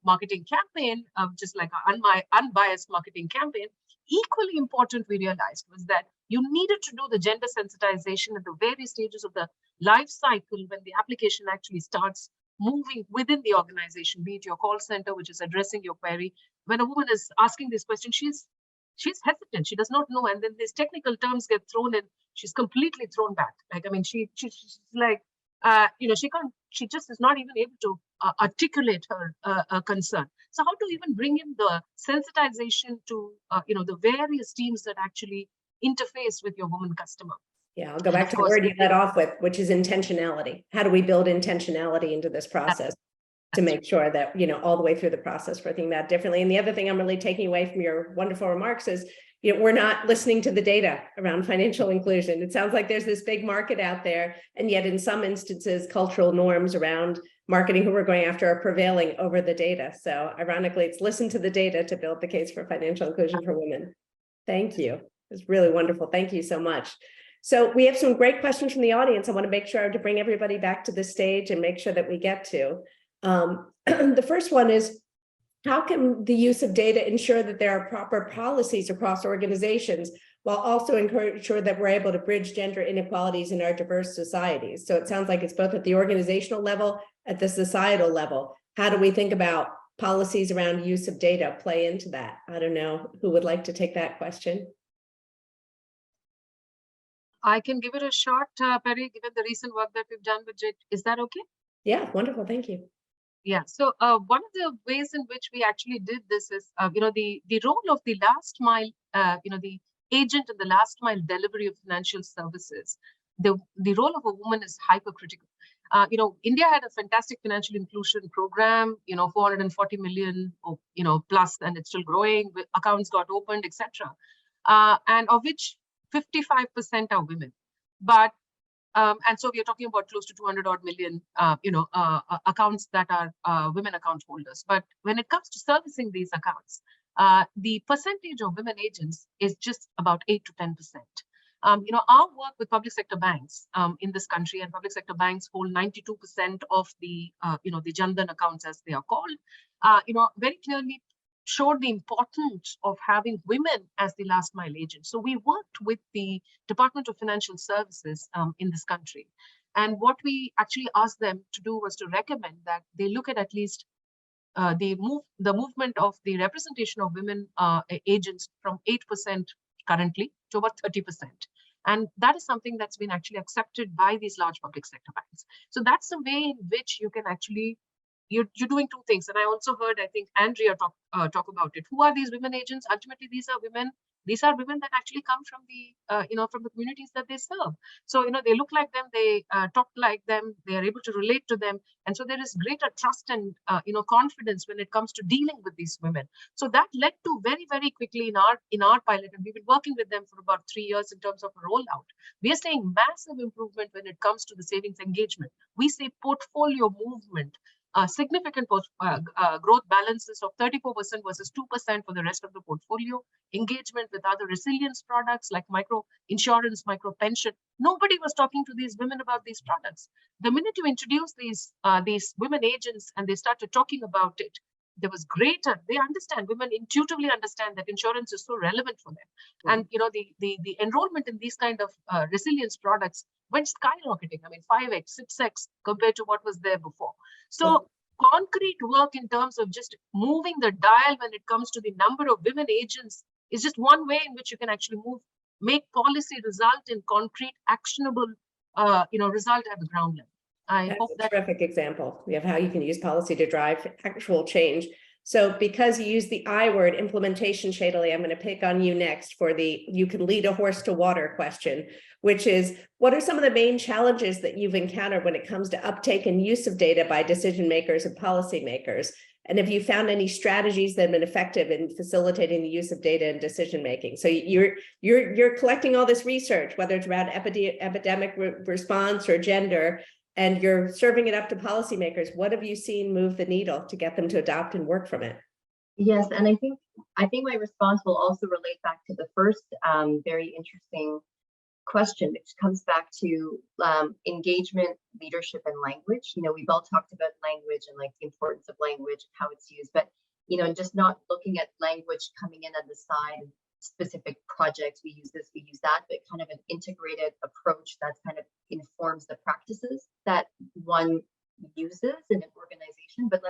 marketing campaign, just like an unbiased marketing campaign. Equally important, we realized, was that you needed to do the gender sensitization at the various stages of the life cycle when the application actually starts moving within the organization, be it your call center, which is addressing your query. When a woman is asking this question, she's hesitant, she does not know, and then these technical terms get thrown in, she's completely thrown back. Like, I mean, she's like, she just is not even able to articulate her concern. So how to even bring in the sensitization to, the various teams that actually interface with your woman customer. Yeah, I'll go back to the word you led off with, which is intentionality. How do we build intentionality into this process to make sure that, all the way through the process we're thinking about differently? And the other thing I'm really taking away from your wonderful remarks is, we're not listening to the data around financial inclusion. It sounds like there's this big market out there, and yet in some instances, cultural norms around marketing who we're going after are prevailing over the data. So ironically, it's listen to the data to build the case for financial inclusion for women. Thank you. It's really wonderful. Thank you so much. So we have some great questions from the audience. I want to make sure to bring everybody back to the stage and make sure that we get to. The first one is, how can the use of data ensure that there are proper policies across organizations while also ensure that we're able to bridge gender inequalities in our diverse societies? So it sounds like it's both at the organizational level, at the societal level. How do we think about policies around use of data play into that? I don't know who would like to take that question. I can give it a shot, Perry, given the recent work that we've done with it. Is that okay? Yeah, wonderful. Thank you. Yeah. So one of the ways in which we actually did this is, the role of the last mile, the agent in the last mile delivery of financial services. The role of a woman is hypercritical. India had a fantastic financial inclusion program, 440 million, plus, and it's still growing. Accounts got opened, etc. And of which 55% are women. But and so we are talking about close to 200 odd million, accounts that are women account holders. But when it comes to servicing these accounts, the percentage of women agents is just about 8 to 10%. Our work with public sector banks in this country, and public sector banks hold 92% of the, the Jandan accounts, as they are called, very clearly showed the importance of having women as the last mile agent. So we worked with the Department of Financial Services in this country. And what we actually asked them to do was to recommend that they look at least the movement of the representation of women agents from 8% currently to about 30%. And that is something that's been actually accepted by these large public sector banks. So that's the way in which you can actually, you're doing two things. And I also heard, I think, Andrea talk about it. Who are these women agents? Ultimately, these are women. These are women that actually come from the, from the communities that they serve. So, they look like them, they talk like them, they are able to relate to them. And so there is greater trust and, confidence when it comes to dealing with these women. So that led to very, very quickly in our pilot, and we've been working with them for about 3 years in terms of a rollout. We are seeing massive improvement when it comes to the savings engagement. We see portfolio movement, significant growth balances of 34% versus 2% for the rest of the portfolio, engagement with other resilience products like micro insurance, micro pension. Nobody was talking to these women about these products. The minute you introduce these women agents and they started talking about it, there was greater, they understand, women intuitively understand that insurance is so relevant for them. And the enrollment in these kind of resilience products went skyrocketing. I mean, 5x, 6x compared to what was there before. So concrete work in terms of just moving the dial when it comes to the number of women agents is just one way in which you can actually make policy result in concrete, actionable, result at the ground level. That's a terrific example of how you can use policy to drive actual change. So because you use the I word, implementation, Shadali, I'm going to pick on you next for the you can lead a horse to water question, which is, what are some of the main challenges that you've encountered when it comes to uptake and use of data by decision makers and policymakers? And have you found any strategies that have been effective in facilitating the use of data in decision making? So you're collecting all this research, whether it's around epidemic response or gender, and you're serving it up to policymakers. What have you seen move the needle to get them to adopt and work from it? Yes, and I think my response will also relate back to the first very interesting question, which comes back to engagement, leadership, and language. We've all talked about language and like the importance of language, how it's used, but just not looking at language coming in on the side. Specific projects, we use this, we use that, but kind of an integrated approach that kind of informs the practices that one uses in an organization. But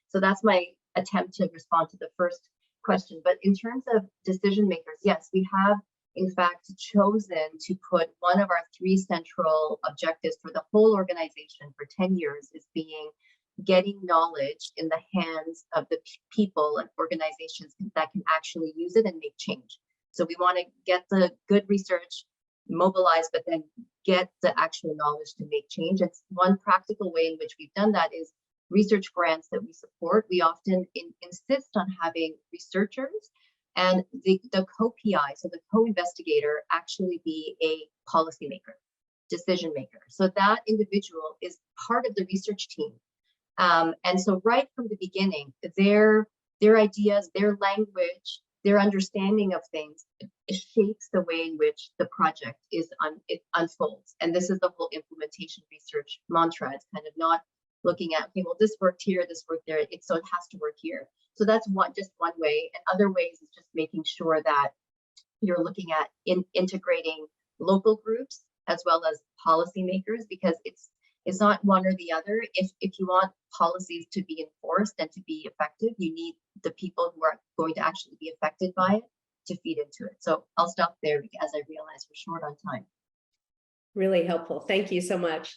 so that's my attempt to respond to the first question. But in terms of decision makers, yes, we have in fact chosen to put one of our 3 central objectives for the whole organization for 10 years is being getting knowledge in the hands of the people and organizations that can actually use it and make change. So we want to get the good research mobilized, but then get the actual knowledge to make change. And one practical way in which we've done that is research grants that we support. We often insist on having researchers and the co-PI, so the co-investigator, actually be a policymaker, decision maker. So that individual is part of the research team. And so right from the beginning, their ideas, their language, their understanding of things shapes the way in which the project it unfolds. And this is the whole implementation research mantra. It's kind of not looking at, okay, well, this worked here, this worked there, so it has to work here. So that's just one way. And other ways is just making sure that you're looking at integrating local groups as well as policymakers, because it's not one or the other. If you want policies to be enforced and to be effective, you need the people who are going to actually be affected by it to feed into it. So I'll stop there as I realize we're short on time. Really helpful. Thank you so much.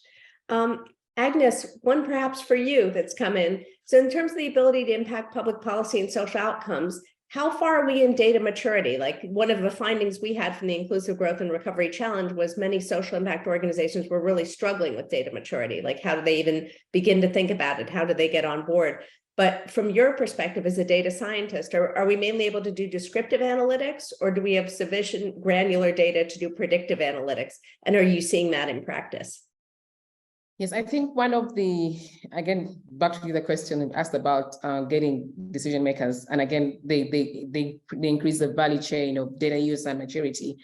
Agnes, one perhaps for you that's come in. So in terms of the ability to impact public policy and social outcomes, how far are we in data maturity? Like one of the findings we had from the Inclusive Growth and Recovery Challenge was many social impact organizations were really struggling with data maturity. Like how do they even begin to think about it? How do they get on board? But from your perspective as a data scientist, are we mainly able to do descriptive analytics, or do we have sufficient granular data to do predictive analytics? And are you seeing that in practice? Yes, I think one of the, again, back to the question asked about getting decision makers, and again, they increase the value chain of data use and maturity,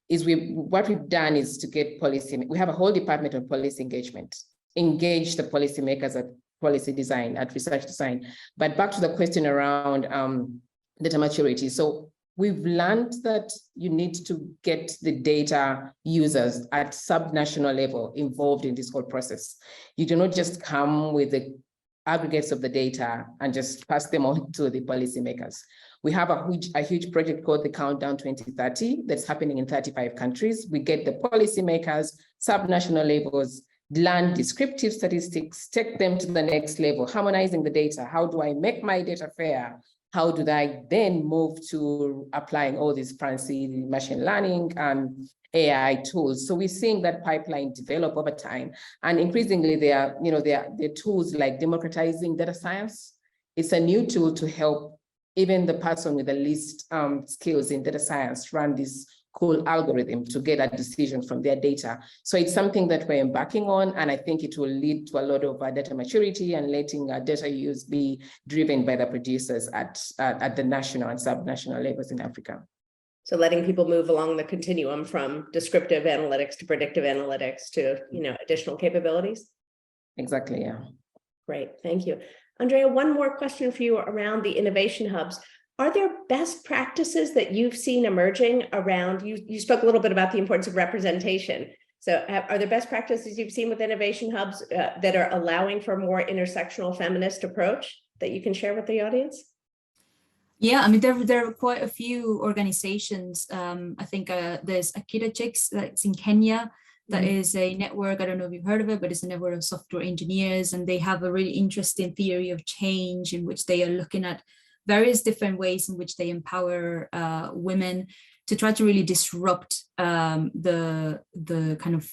is what we've done is to get policy, we have a whole department of policy engagement, engage the policymakers at policy design, at research design. But back to the question around data maturity. So we've learned that you need to get the data users at subnational level involved in this whole process. You do not just come with the aggregates of the data and just pass them on to the policymakers. We have a huge project called the Countdown 2030 that's happening in 35 countries. We get the policymakers, subnational levels, learn descriptive statistics, take them to the next level, harmonizing the data. How do I make my data fair? How do I then move to applying all these fancy machine learning and AI tools? So we're seeing that pipeline develop over time. And increasingly, there are tools like democratizing data science. It's a new tool to help even the person with the least skills in data science run this cool algorithm to get a decision from their data. So it's something that we're embarking on, and I think it will lead to a lot of data maturity and letting data use be driven by the producers at the national and subnational levels in Africa. So letting people move along the continuum from descriptive analytics to predictive analytics to additional capabilities. Exactly, yeah. Great, thank you. Andrea, one more question for you around the innovation hubs. Are there best practices that you've seen emerging around, you spoke a little bit about the importance of representation. So are there best practices you've seen with innovation hubs that are allowing for a more intersectional feminist approach that you can share with the audience? Yeah, I mean, there are quite a few organizations. I think there's Akita Chicks that's in Kenya. That is a network, I don't know if you've heard of it, but it's a network of software engineers, and they have a really interesting theory of change in which they are looking at various different ways in which they empower women to try to really disrupt the kind of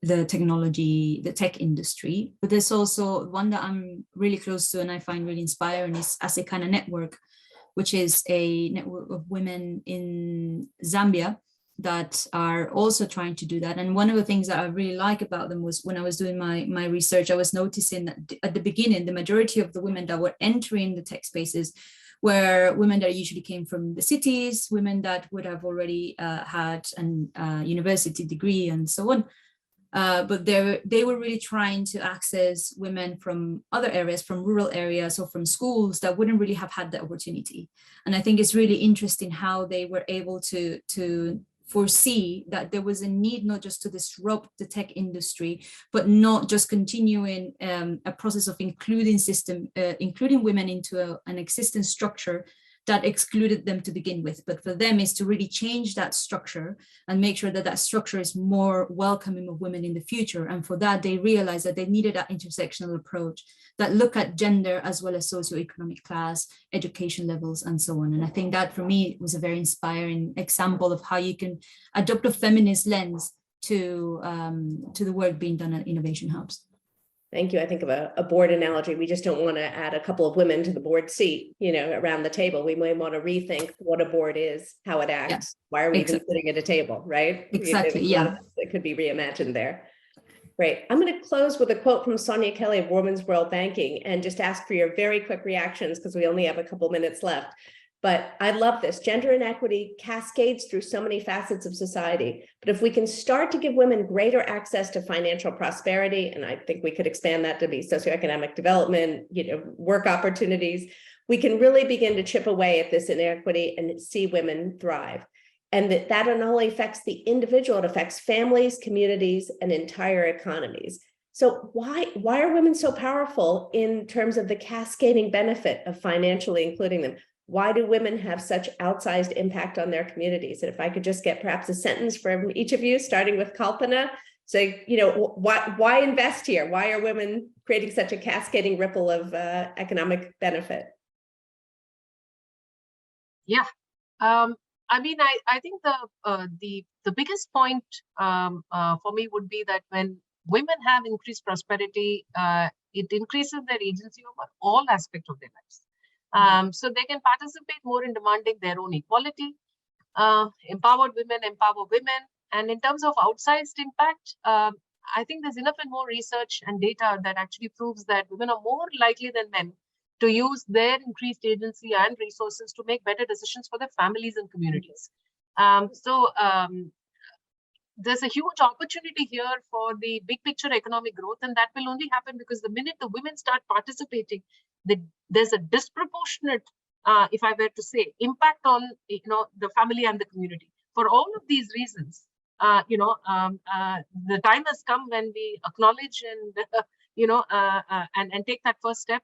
the technology, the tech industry. But there's also one that I'm really close to and I find really inspiring is ASEKANA Network, which is a network of women in Zambia that are also trying to do that. And one of the things that I really like about them was when I was doing my research, I was noticing that at the beginning, the majority of the women that were entering the tech spaces were women that usually came from the cities, women that would have already had a university degree and so on. But they were really trying to access women from other areas, from rural areas or from schools that wouldn't really have had the opportunity. And I think it's really interesting how they were able to foresee that there was a need not just to disrupt the tech industry, but not just continuing a process of including women into an existing structure that excluded them to begin with. But for them is to really change that structure and make sure that that structure is more welcoming of women in the future. And for that, they realized that they needed that intersectional approach that look at gender as well as socioeconomic class, education levels, and so on. And I think that for me was a very inspiring example of how you can adopt a feminist lens to the work being done at innovation hubs. Thank you. I think of a board analogy. We just don't want to add a couple of women to the board seat, around the table. We may want to rethink what a board is, how it acts. Yes. Why are we even sitting at a table, right? Exactly, yeah. It could be reimagined there. Great. I'm going to close with a quote from Sonia Kelly of Women's World Banking and just ask for your very quick reactions because we only have a couple minutes left. But I love this. Gender inequity cascades through so many facets of society. But if we can start to give women greater access to financial prosperity, and I think we could expand that to be socioeconomic development, work opportunities, we can really begin to chip away at this inequity and see women thrive. And that not only affects the individual, it affects families, communities, and entire economies. So why are women so powerful in terms of the cascading benefit of financially including them? Why do women have such outsized impact on their communities? And if I could just get perhaps a sentence from each of you, starting with Kalpana, So, why invest here? Why are women creating such a cascading ripple of economic benefit? Yeah. I mean, I think the biggest point for me would be that when women have increased prosperity, it increases their agency over all aspects of their lives. So they can participate more in demanding their own equality. Empowered women empower women. And in terms of outsized impact, I think there's enough and more research and data that actually proves that women are more likely than men to use their increased agency and resources to make better decisions for their families and communities. There's a huge opportunity here for the big picture economic growth, and that will only happen because the minute the women start participating, there's a disproportionate, if I were to say, impact on the family and the community. For all of these reasons, the time has come when we acknowledge and and take that first step,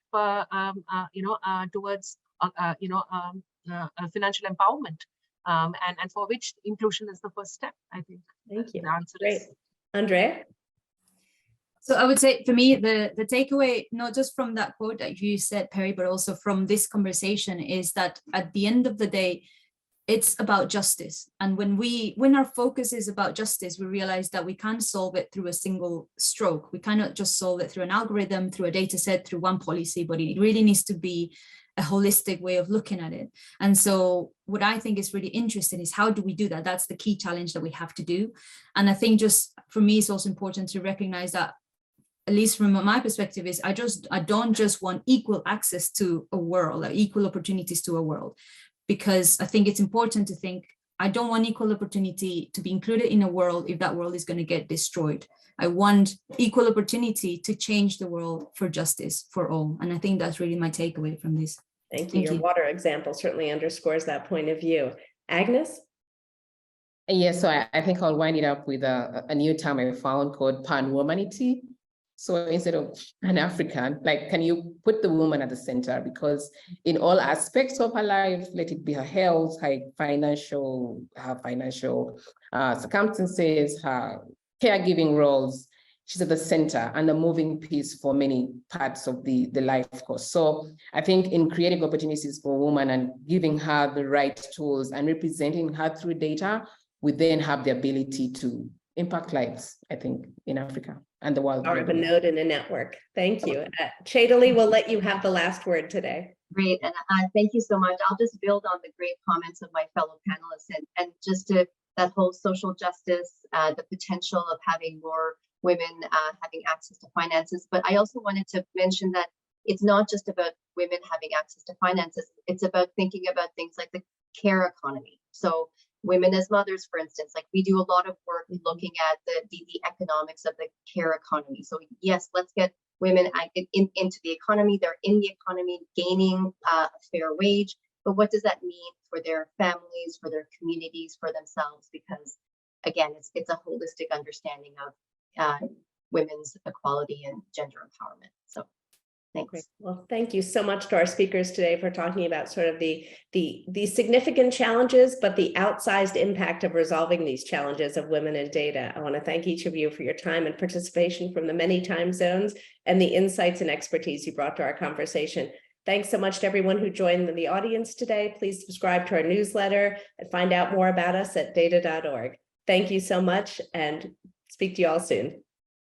towards financial empowerment, and for which inclusion is the first step. I think. Thank you. The answer Great. is. Andrea? So I would say for me, the takeaway, not just from that quote that you said, Perry, but also from this conversation, is that at the end of the day, it's about justice. And when our focus is about justice, we realize that we can't solve it through a single stroke. We cannot just solve it through an algorithm, through a data set, through one policy, but it really needs to be a holistic way of looking at it. And so what I think is really interesting is how do we do that? That's the key challenge that we have to do. And I think just for me, it's also important to recognize that, at least from my perspective, is I don't just want equal access to a world, or equal opportunities to a world, because I think it's important to think, I don't want equal opportunity to be included in a world if that world is going to get destroyed. I want equal opportunity to change the world for justice for all. And I think that's really my takeaway from this. Thank you. Your water example certainly underscores that point of view. Agnes? Yes, so I think I'll wind it up with a new term I found called pan-womanity. So instead of an African, like, can you put the woman at the center? Because in all aspects of her life, let it be her health, her financial circumstances, her caregiving roles, she's at the center and a moving piece for many parts of the life course. So I think in creating opportunities for women and giving her the right tools and representing her through data, we then have the ability to impact lives, I think, in Africa and the world. Power of a node in a network. Thank you. Chaitali, we'll let you have the last word today. Great, and thank you so much. I'll just build on the great comments of my fellow panelists and just to that whole social justice, the potential of having more women having access to finances. But I also wanted to mention that it's not just about women having access to finances. It's about thinking about things like the care economy. So women as mothers, for instance, like we do a lot of work looking at the economics of the care economy. So yes, let's get women into the economy. They're in the economy, gaining a fair wage. But what does that mean for their families, for their communities, for themselves? Because again, it's a holistic understanding of women's equality and gender empowerment. So thanks. Great. Well, thank you so much to our speakers today for talking about sort of the significant challenges, but the outsized impact of resolving these challenges of women in data. I want to thank each of you for your time and participation from the many time zones and the insights and expertise you brought to our conversation. Thanks so much to everyone who joined in the audience today. Please subscribe to our newsletter and find out more about us at data.org. Thank you so much and speak to you all soon.